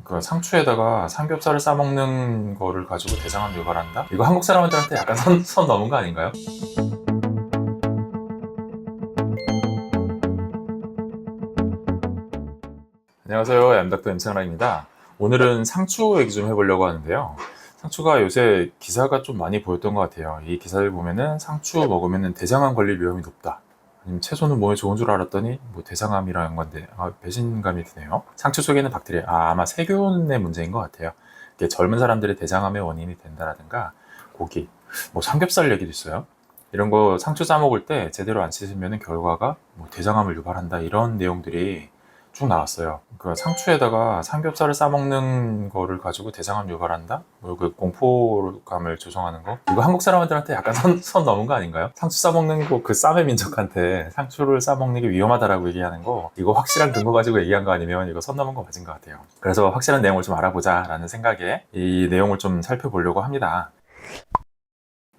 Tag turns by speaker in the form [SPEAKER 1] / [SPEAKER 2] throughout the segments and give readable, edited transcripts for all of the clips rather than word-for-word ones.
[SPEAKER 1] 그 상추에다가 삼겹살을 싸먹는 거를 가지고 대장암 유발한다? 이거 한국 사람들한테 약간 선 넘은 거 아닌가요? 안녕하세요. 얌닥터 임창라입니다. 오늘은 상추 얘기 좀 해보려고 하는데요. 상추가 요새 기사가 좀 많이 보였던 것 같아요. 이 기사를 보면은 상추 먹으면 대장암 걸릴 위험이 높다. 아니면 채소는 몸에 좋은 줄 알았더니 뭐 대장암이랑 연관돼. 배신감이 드네요. 상추 속에는 박테리아, 아마 세균의 문제인 것 같아요. 이게 젊은 사람들의 대장암의 원인이 된다라든가 고기, 뭐 삼겹살 얘기도 있어요. 이런 거 상추 싸 먹을 때 제대로 안 씻으면 결과가 뭐 대장암을 유발한다 이런 내용들이 쭉 나왔어요. 그 상추에다가 삼겹살을 싸먹는 거를 가지고 대장암 유발한다? 뭐 그 공포감을 조성하는 거? 이거 한국 사람들한테 약간 선 넘은 거 아닌가요? 상추 싸먹는 거 그 쌈의 민족한테 상추를 싸먹는 게 위험하다라고 얘기하는 거 이거 확실한 근거 가지고 얘기한 거 아니면 이거 선 넘은 거 맞은 것 같아요. 그래서 확실한 내용을 좀 알아보자 라는 생각에 이 내용을 좀 살펴보려고 합니다.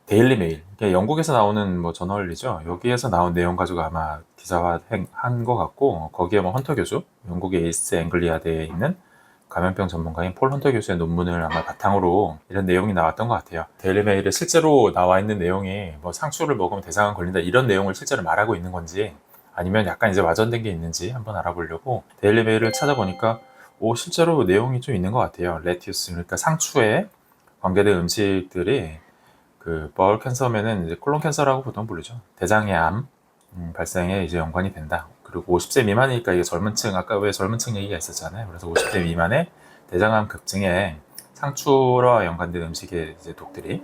[SPEAKER 1] 데일리 메일, 영국에서 나오는 뭐 저널이죠. 여기에서 나온 내용 가지고 아마 기사화한 것 같고, 거기에 뭐 헌터 교수, 영국의 이스트 앵글리아대에 있는 감염병 전문가인 폴 헌터 교수의 논문을 아마 바탕으로 이런 내용이 나왔던 것 같아요. 데일리 메일에 실제로 나와 있는 내용이 뭐 상추를 먹으면 대장암 걸린다 이런 내용을 실제로 말하고 있는 건지 아니면 약간 이제 와전된 게 있는지 한번 알아보려고 데일리 메일을 찾아보니까 실제로 내용이 좀 있는 것 같아요. 레티우스, 그러니까 상추에 관계된 음식들이 그 바울 캔서면은 이제 콜론 캔서라고 보통 부르죠. 대장의 암 발생에 이제 연관이 된다. 그리고 50세 미만이니까 이게 젊은 층, 아까 왜 젊은 층 얘기가 있었잖아요. 그래서 50세 미만의 대장암 급증에 상추와 연관된 음식의 이제 독들이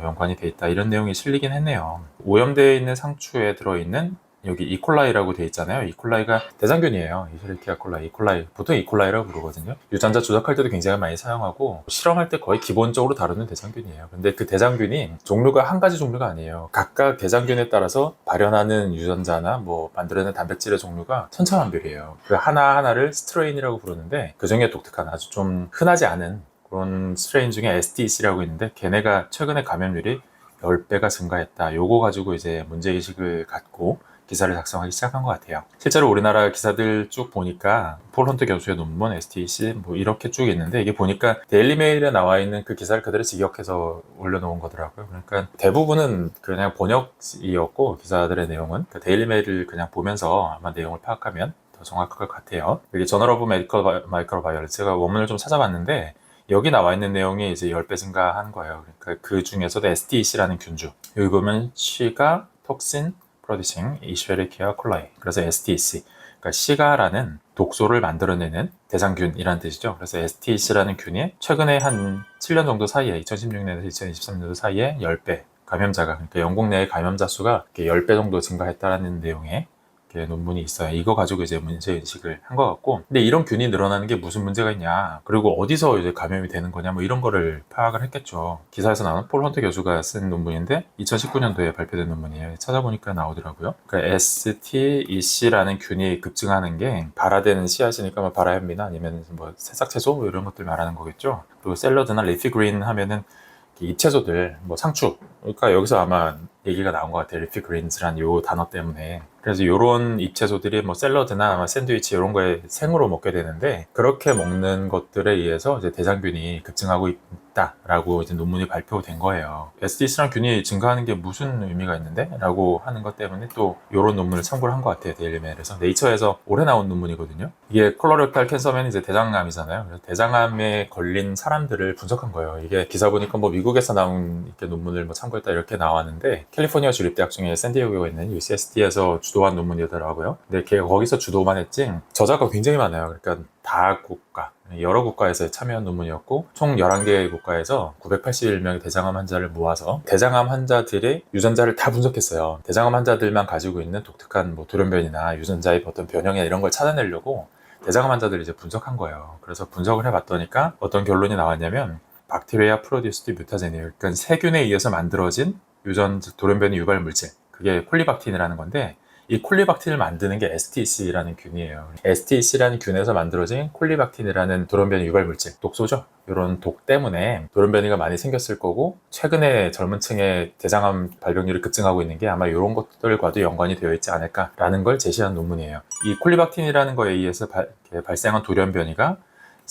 [SPEAKER 1] 연관이 돼 있다. 이런 내용이 실리긴 했네요. 오염되어 있는 상추에 들어있는 여기 이콜라이라고 돼 있잖아요. 이콜라이가 대장균이에요. 이세르티아 콜라이, 이콜라이. 보통 이콜라이라고 부르거든요. 유전자 조작할 때도 굉장히 많이 사용하고 실험할 때 거의 기본적으로 다루는 대장균이에요. 근데 그 대장균이 종류가 한 가지 종류가 아니에요. 각각 대장균에 따라서 발현하는 유전자나 뭐 만들어내는 단백질의 종류가 천차만별이에요. 그 하나하나를 스트레인이라고 부르는데 그 중에 독특한 아주 좀 흔하지 않은 그런 스트레인 중에 SDC라고 있는데 걔네가 최근에 감염률이 10배가 증가했다. 요거 가지고 이제 문제의식을 갖고 기사를 작성하기 시작한 것 같아요. 실제로 우리나라 기사들 쭉 보니까 폴 헌터 교수의 논문, STC 뭐 이렇게 쭉 있는데 이게 보니까 데일리메일에 나와 있는 그 기사를 그대로 직역해서 올려놓은 거더라고요. 그러니까 대부분은 그냥 번역이었고 기사들의 내용은 그 데일리메일을 그냥 보면서 아마 내용을 파악하면 더 정확할 것 같아요. 여기 저널 오브 메디컬 마이크로바이올로지 제가 원문을 좀 찾아봤는데 여기 나와 있는 내용이 이제 10배 증가한 거예요. 그러니까 그 중에서도 SDC라는 균주. 여기 보면 C가 톡신 프로듀싱 이쉐리키아 콜라이. 그래서 STC. 그러니까 시가라는 독소를 만들어내는 대장균이라는 뜻이죠. 그래서 STC라는 균이 최근에 한 7년 정도 사이에 2016년에서 2023년도 사이에 10배 감염자가 그러니까 영국 내의 감염자 수가 10배 정도 증가했다라는 내용의 논문이 있어요. 이거 가지고 이제 문제인식을 한 것 같고 근데 이런 균이 늘어나는 게 무슨 문제가 있냐 그리고 어디서 이제 감염이 되는 거냐 뭐 이런 거를 파악을 했겠죠. 기사에서 나온 폴 헌터 교수가 쓴 논문인데 2019년도에 발표된 논문이에요. 찾아보니까 나오더라고요. 그러니까 STEC라는 균이 급증하는 게 발화되는 씨앗이니까 뭐 발화현미나 아니면 뭐 새싹채소 뭐 이런 것들 말하는 거겠죠. 그리고 샐러드나 리피 그린 하면은 잎채소들, 뭐 상추. 그러니까 여기서 아마 얘기가 나온 것 같아요. 리피 그린즈란 요 단어 때문에. 그래서 요런 잎채소들이 뭐 샐러드나 아마 샌드위치 이런 거에 생으로 먹게 되는데 그렇게 먹는 것들에 의해서 이제 대장균이 급증하고 있다라고 이제 논문이 발표된 거예요. SDC랑 균이 증가하는 게 무슨 의미가 있는데? 라고 하는 것 때문에 또 요런 논문을 참고를 한 것 같아요. 데일리메일에서. 네이처에서 올해 나온 논문이거든요. 이게 콜로렉탈 캔서면 이제 대장암이잖아요. 그래서 대장암에 걸린 사람들을 분석한 거예요. 이게 기사 보니까 뭐 미국에서 나온 이렇게 논문을 뭐 참고했다 이렇게 나왔는데 캘리포니아 주립대학 중에 샌디에고에 있는 UCSD에서 주도한 논문이더라고요. 근데 걔가 거기서 주도만 했지 저자가 굉장히 많아요. 그러니까 다 국가, 여러 국가에서 참여한 논문이었고 총 11개의 국가에서 981명의 대장암 환자를 모아서 대장암 환자들의 유전자를 다 분석했어요. 대장암 환자들만 가지고 있는 독특한 뭐 돌연변이나 유전자의 어떤 변형이나 이런 걸 찾아내려고 대장암 환자들을 이제 분석한 거예요. 그래서 분석을 해봤더니까 어떤 결론이 나왔냐면 박테리아 프로듀스드 뮤타젠이에요. 그러니까 세균에 의해서 만들어진 유전자 돌연변이 유발 물질 그게 콜리박틴이라는 건데 이 콜리박틴을 만드는 게 STC라는 균이에요. STC라는 균에서 만들어진 콜리박틴이라는 돌연변이 유발 물질, 독소죠. 이런 독 때문에 돌연변이가 많이 생겼을 거고 최근에 젊은 층의 대장암 발병률이 급증하고 있는 게 아마 이런 것들과도 연관이 되어 있지 않을까라는 걸 제시한 논문이에요. 이 콜리박틴이라는 거에 의해서 발생한 돌연변이가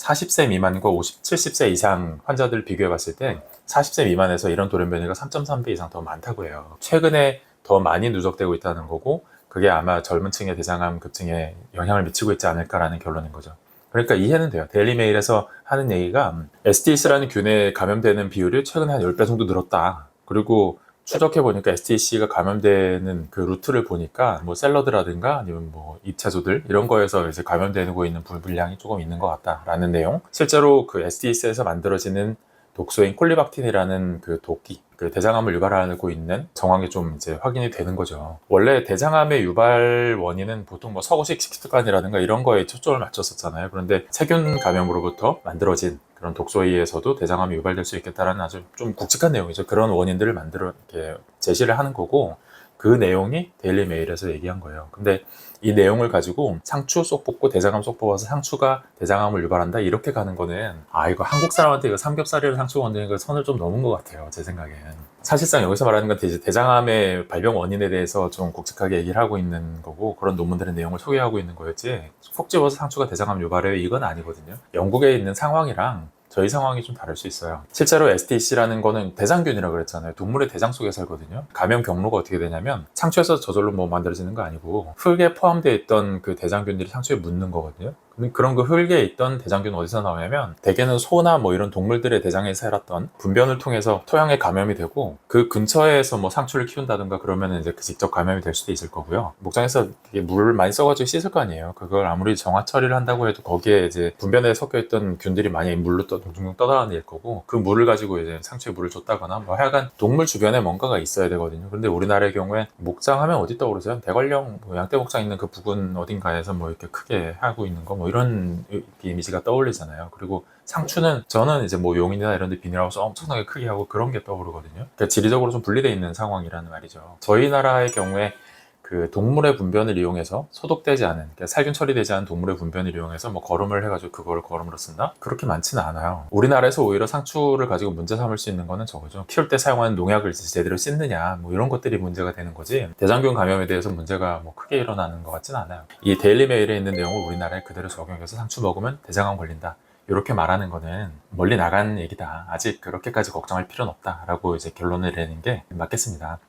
[SPEAKER 1] 40세 미만과 70세 이상 환자들 비교해 봤을 때 40세 미만에서 이런 돌연변이가 3.3배 이상 더 많다고 해요. 최근에 더 많이 누적되고 있다는 거고, 그게 아마 젊은 층의 대장암 급증에 영향을 미치고 있지 않을까라는 결론인 거죠. 그러니까 이해는 돼요. 데일리메일에서 하는 얘기가 STC라는 균에 감염되는 비율이 최근에 한 10배 정도 늘었다. 그리고 추적해보니까 STC가 감염되는 그 루트를 보니까 뭐 샐러드라든가 아니면 뭐 잎채소들 이런 거에서 이제 감염되고 있는 불량이 조금 있는 것 같다라는 내용. 실제로 그 STC에서 만들어지는 독소인 콜리박틴이라는 그 독이 그 대장암을 유발하고 있는 정황이 좀 이제 확인이 되는 거죠. 원래 대장암의 유발 원인은 보통 뭐 서구식 식습관이라든가 이런 거에 초점을 맞췄었잖아요. 그런데 세균 감염으로부터 만들어진 그런 독소에 의해서도 대장암이 유발될 수 있겠다라는 아주 좀 굵직한 내용이죠. 그런 원인들을 만들어 이렇게 제시를 하는 거고, 그 내용이 데일리 메일에서 얘기한 거예요. 근데 이 내용을 가지고 상추 쏙 뽑고 대장암 쏙 뽑아서 상추가 대장암을 유발한다 이렇게 가는 거는, 이거 한국 사람한테 이거 삼겹살이랑 상추가 만드는 거 선을 좀 넘은 것 같아요, 제 생각엔. 사실상 여기서 말하는 건 대장암의 발병 원인에 대해서 좀 굵직하게 얘기를 하고 있는 거고, 그런 논문들의 내용을 소개하고 있는 거였지, 속 집어서 상추가 대장암 유발해요 이건 아니거든요. 영국에 있는 상황이랑 저희 상황이 좀 다를 수 있어요. 실제로 STC라는 거는 대장균이라고 그랬잖아요. 동물의 대장 속에 살거든요. 감염 경로가 어떻게 되냐면 상추에서 저절로 뭐 만들어지는 거 아니고 흙에 포함되어 있던 그 대장균들이 상추에 묻는 거거든요. 그런 그 흙에 있던 대장균 어디서 나오냐면 대개는 소나 뭐 이런 동물들의 대장에 살았던 분변을 통해서 토양에 감염이 되고, 그 근처에서 뭐 상추를 키운다든가 그러면 이제 그 직접 감염이 될 수도 있을 거고요. 목장에서 물을 많이 써가지고 씻을 거 아니에요. 그걸 아무리 정화 처리를 한다고 해도 거기에 이제 분변에 섞여 있던 균들이 많이 물로 둥둥 떠다닐 거고, 그 물을 가지고 이제 상추에 물을 줬다거나 뭐 하여간 동물 주변에 뭔가가 있어야 되거든요. 그런데 우리나라의 경우에 목장 하면 어디 떠오르세요? 대관령 뭐 양떼 목장 있는 그 부근 어딘가에서 뭐 이렇게 크게 하고 있는 거 뭐 이런 이미지가 떠올리잖아요. 그리고 상추는 저는 이제 뭐 용인이나 이런 데 비닐하우스 엄청나게 크게 하고 그런 게 떠오르거든요. 그러니까 지리적으로 좀 분리되어 있는 상황이라는 말이죠. 저희 나라의 경우에 그 동물의 분변을 이용해서 소독되지 않은, 그러니까 살균 처리되지 않은 동물의 분변을 이용해서 뭐 거름을 해가지고 그걸 거름으로 쓴다? 그렇게 많지는 않아요. 우리나라에서 오히려 상추를 가지고 문제 삼을 수 있는 거는 저거죠. 키울 때 사용하는 농약을 제대로 씻느냐 뭐 이런 것들이 문제가 되는 거지, 대장균 감염에 대해서 문제가 뭐 크게 일어나는 것 같진 않아요. 이 데일리 메일에 있는 내용을 우리나라에 그대로 적용해서 상추 먹으면 대장암 걸린다 이렇게 말하는 거는 멀리 나간 얘기다. 아직 그렇게까지 걱정할 필요는 없다라고 이제 결론을 내는 게 맞겠습니다.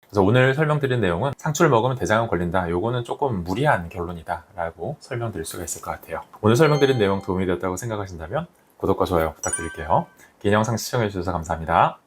[SPEAKER 1] 그래서 오늘 설명드린 내용은 상추를 먹으면 대장암 걸린다, 요거는 조금 무리한 결론이다 라고 설명드릴 수가 있을 것 같아요. 오늘 설명드린 내용 도움이 되었다고 생각하신다면 구독과 좋아요 부탁드릴게요. 긴 영상 시청해주셔서 감사합니다.